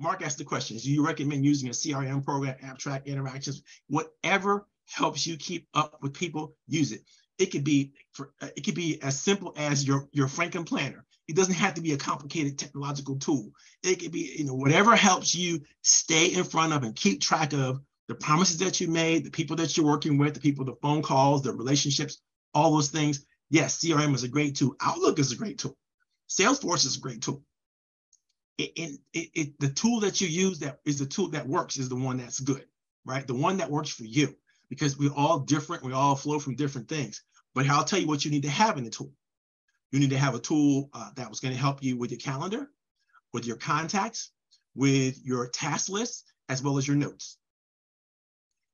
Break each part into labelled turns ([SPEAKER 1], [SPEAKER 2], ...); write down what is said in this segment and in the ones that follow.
[SPEAKER 1] Mark asked the question, do you recommend using a CRM program, app track, interactions, whatever helps you keep up with people, use it. It could be as simple as your Franken planner. It doesn't have to be a complicated technological tool. It could be, whatever helps you stay in front of and keep track of the promises that you made, the people that you're working with, the people, the phone calls, the relationships, all those things. Yes, CRM is a great tool. Outlook is a great tool. Salesforce is a great tool. The tool that you use that is the tool that works is the one that's good, right? The one that works for you, because we're all different. We all flow from different things. But I'll tell you what you need to have in the tool. You need to have a tool that was going to help you with your calendar, with your contacts, with your task lists, as well as your notes.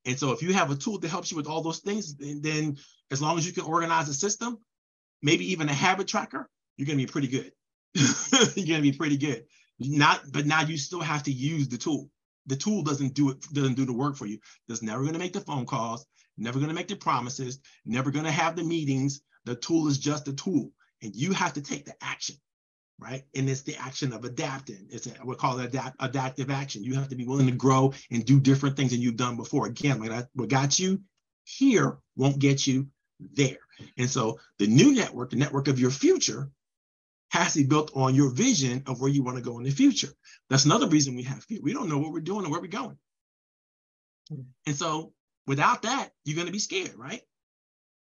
[SPEAKER 1] And so if you have a tool that helps you with all those things, then as long as you can organize a system, maybe even a habit tracker, you're going to be pretty good. You're going to be pretty good. But now you still have to use the tool. The tool doesn't do the work for you. It's never going to make the phone calls, never going to make the promises, never going to have the meetings. The tool is just a tool, and you have to take the action, right? And it's the action of adapting. We call it adaptive action. You have to be willing to grow and do different things than you've done before. Again, what got you here won't get you there. And so the new network, the network of your future, has to be built on your vision of where you want to go in the future. That's another reason we have fear. We don't know what we're doing and where we're going. And so without that, you're going to be scared, right?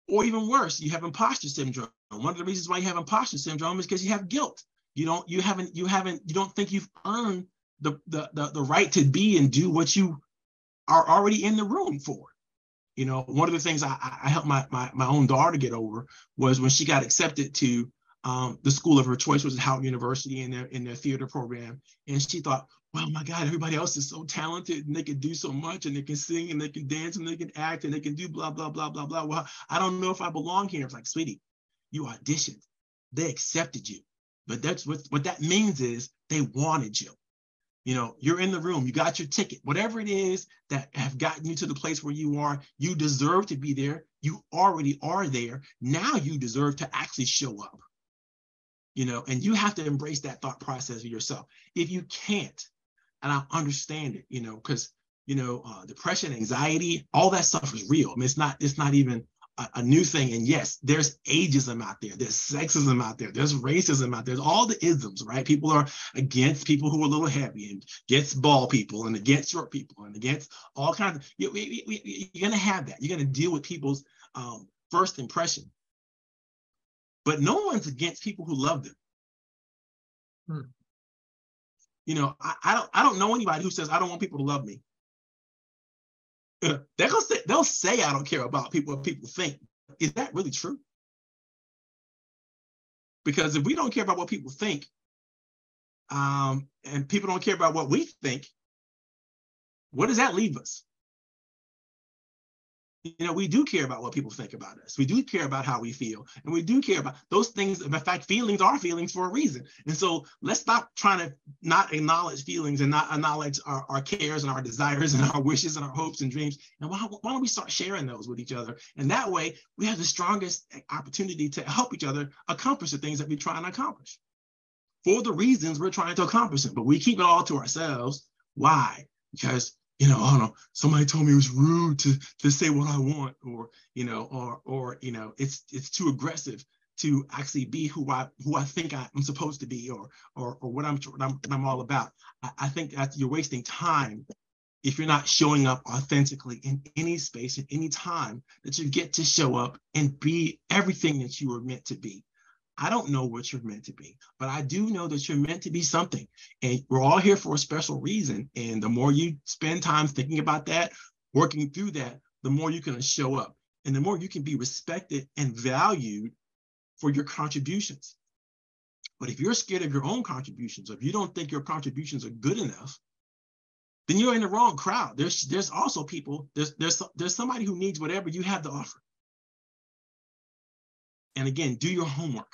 [SPEAKER 1] Or even worse, you have imposter syndrome. One of the reasons why you have imposter syndrome is because you have guilt. You don't think you've earned the right to be and do what you are already in the room for. One of the things I helped my own daughter get over was when she got accepted to the school of her choice, was at Howard University in their theater program. And she thought, well, my God, everybody else is so talented and they can do so much and they can sing and they can dance and they can act and they can do blah, blah, blah, blah, blah. Well, I don't know if I belong here. It's like, sweetie, you auditioned. They accepted you. But that's what that means is they wanted you. You're in the room, you got your ticket, whatever it is that have gotten you to the place where you are, you deserve to be there. You already are there. Now you deserve to actually show up. And you have to embrace that thought process of yourself. If you can't, and I understand it, because, depression, anxiety, all that stuff is real. I mean, it's not even a new thing. And yes, there's ageism out there. There's sexism out there. There's racism out there. There's all the isms, right? People are against people who are a little heavy and against bald people and against short people and against all kinds of, you're going to have that. You're going to deal with people's first impression. But no one's against people who love them. I don't know anybody who says, I don't want people to love me. They'll say, I don't care about what people think. Is that really true? Because if we don't care about what people think, and people don't care about what we think, what does that leave us? We do care about what people think about us. We do care about how we feel. And we do care about those things. In fact, feelings are feelings for a reason. And so let's stop trying to not acknowledge feelings and not acknowledge our cares and our desires and our wishes and our hopes and dreams. And why don't we start sharing those with each other? And that way, we have the strongest opportunity to help each other accomplish the things that we're trying to accomplish for the reasons we're trying to accomplish them. But we keep it all to ourselves. Why? Because I don't know, somebody told me it was rude to say what I want, or it's too aggressive to actually be who I think I'm supposed to be, or what I'm all about. I think that you're wasting time if you're not showing up authentically in any space, at any time that you get to show up and be everything that you were meant to be. I don't know what you're meant to be, but I do know that you're meant to be something. And we're all here for a special reason. And the more you spend time thinking about that, working through that, the more you can show up and the more you can be respected and valued for your contributions. But if you're scared of your own contributions, or if you don't think your contributions are good enough, then you're in the wrong crowd. There's also people, there's somebody who needs whatever you have to offer. And again, do your homework.